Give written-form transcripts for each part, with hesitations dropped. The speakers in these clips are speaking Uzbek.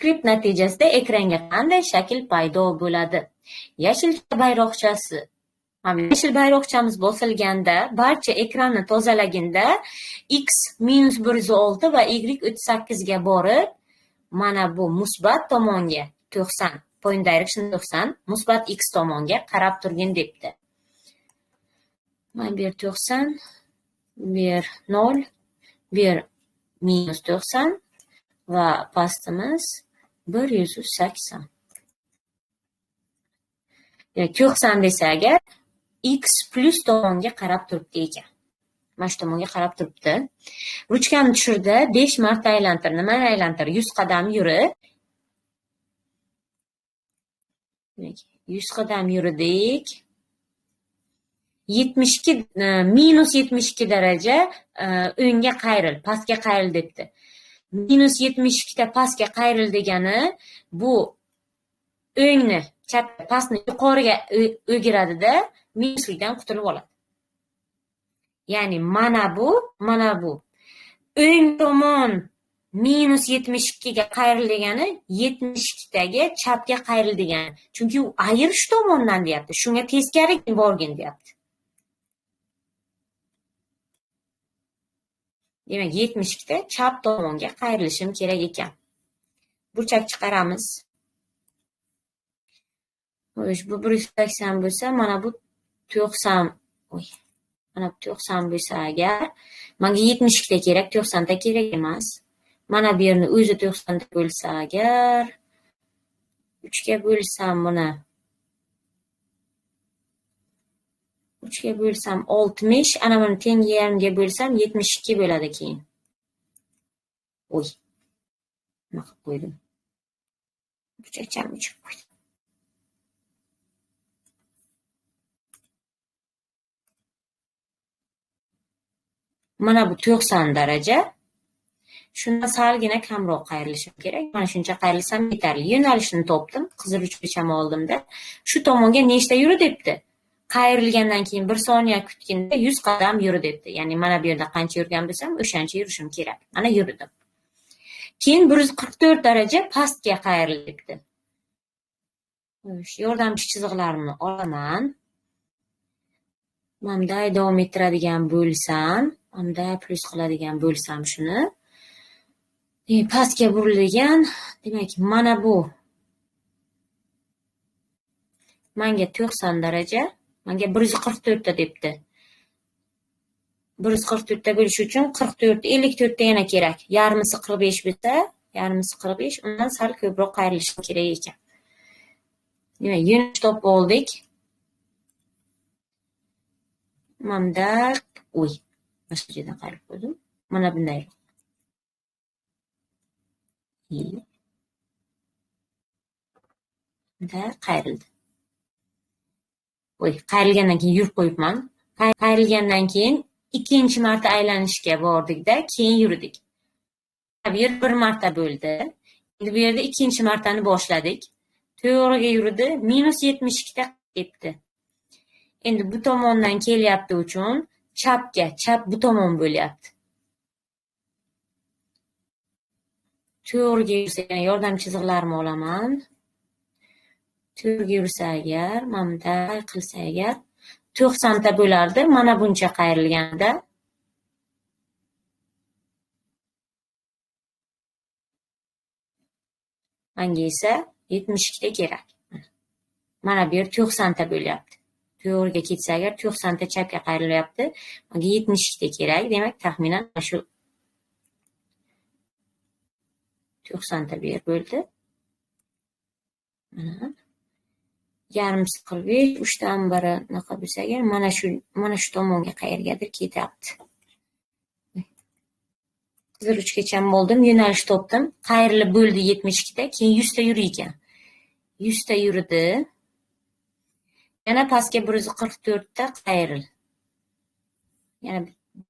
Skript natijasida ekranga qanday shakl paydo bo'ladi? Yashil bayroqchasi. Yashil bayroqchamiz bosilganda, barcha ekranni tozalaginda x -106 va y 38 ga borib, mana bu musbat tomonga 90, point direction 90, musbat x tomonga qarab turgin debdi. Mana bu yer 90, bu yer 0, bu yer -90 va pastimiz 180. 90 desa agar x plus tomonga qarab turibdi ekan. Mana shu tomonga qarab turibdi. Ruchkani tushirdi, 5 marta aylantir. Nimani aylantir? 100 qadam yurib. 100 qadam yurdik. 72 -72 daraja o'ngga qayril, pastga qayril debdi. -72 ta pastga qayril degani bu o'ngni, chapga, pastni yuqoriga o'giradi-da, minuslikdan qutulib oladi. Ya'ni mana bu o'ng tomon -72 ga qayril degani 72 taga chapga qayril degani. Chunki u ayir shu tomondan deyapti. Shunga teskari borgin deyapti. Demak, 72 ta chap tomonga qayrilishim kerak ekan. Burchak chiqaramiz. Xo'sh, bu 180 bo'lsa, mana bu 90, mana bu 90 bo'lsa agar, menga 72 ta kerak, 90 ta kerak emas. Mana bu yerni o'zi 90 ta bo'lsa agar, 3 ga bo'lsam buni 3 ga bo'lsam 60, ana buni tengi yarmga bo'lsam 72 bo'ladi keyin. Nima qilib qo'ydim? Burchakchamni o'chirib qo'ydim. Mana bu 90 daraja. Shundan salgina kamroq qayrilishim kerak. Mana shuncha qayrilsam yetarli. Yo'nalishini topdim. Qizil ruchkacham oldimda. Shu tomonga nechta yuri debdi. Qayrilgandan keyin 1 soniya kutganda 100 qadam yuri debdi. Ya'ni mana bu yerda qancha yurgan bo'lsam, o'shancha yurishim kerak. Mana yurdim. Keyin 144 daraja pastga qayril debdi. Yordamchi chiziqlarimni olaman. Bunday davom ettiradigan bo'lsam, bunday plus qiladigan bo'lsam shuni. Pastga burilgan, demak, mana bu menga 90 daraja, menga 144 ta debdi. 144 ta bo'lish uchun 44, 54 ta yana kerak. Yarmisi 45 bo'lsa, yarmisi 45, undan sal ko'proq qayrilishi kerak ekan. Demak, yo'nalish topib oldik. Mana boshqa yerdan qayrib qo'ydim. Mana bunday. Bunda qayrildi. Qayrilgandan keyin yurib qo'yibman. Qayrilgandan keyin ikkinchi marta aylanishga bordik-da, keyin yurdik. Bu yer 1 marta bo'ldi. Endi bu yerda ikkinchi martani boshladik. To'g'riga yurdi, -72 ta ketdi. Endi bu tomondan kelyapti uchun chap bu tomon bo'lyapti. To'g'riga yursa, yordam chiziqlarimni olaman. To'g'riga yursa agar, mana bunday qilsa agar 90 ta bo'lardi, mana buncha qayrilganda. Menga esa 72 ta kerak. Mana bu yer 90 ta bo'lyapti. To'g'riga ketsa agar 90 ta chapga qayrilyapti. Menga 72 ta kerak. Demak, taxminan shu 90 ta bu yer bo'ldi. Mana yarmisi 45, 3dan biri naqa bo'lsa agar, mana shu tomonga qayergadir ketyapti. Qizil ruchkacham bo'ldim, yo'nalish topdim. Qayrilib bo'ldi 72 ta, keyin 100 ta yuri ekan. 100 ta yurdi. Yana pastga 144 ta qayril. Yana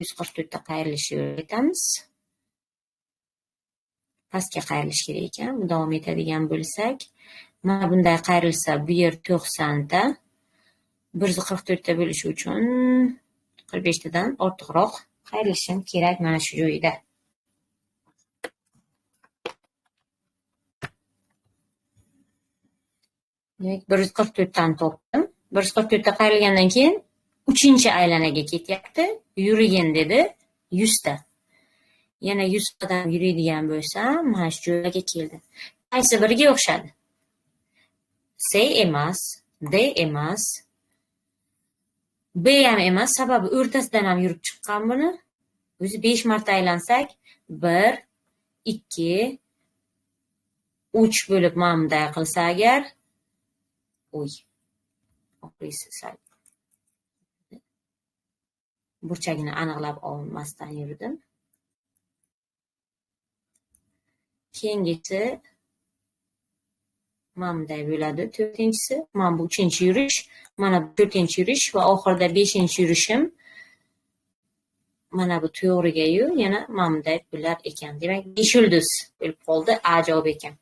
144 ta qayrilishni o'rgatamiz. Pastga qayrilish kerak ekan. Davom etadigan bo'lsak, mana bunday qayrilsa, bu yer 90 ta. 144 ta bo'lishi uchun 45 tadan ortiqroq qayrilishim kerak mana shu joyda. Demak, 144 dan topdim. 144 ta qayrilgandan keyin 3-aylanaga ketyapti. Yurgin dedi 100 ta. Yana 100 qadam yuradigan bo'lsam, mana shu joyga keldim. Qaysi biriga o'xshadi? C emas, D emas, B ham emas, sababi o'rtasidan ham yurib chiqqan buni. O'zi 5 marta aylansak, 1, 2, 3 bo'lib mana bunday qilsa agar, burchagini aniqlab olmasdan yurdim. Keyingisi mana bunday bo'ladi. 4-si, mana bu 3-yurish, mana bu 4-yurish va oxirida 5-yurishim mana bu to'g'riga-yu yana mana bunday bo'lar ekan. Demak, 5 yulduz bo'lib qoldi. A javob ekan.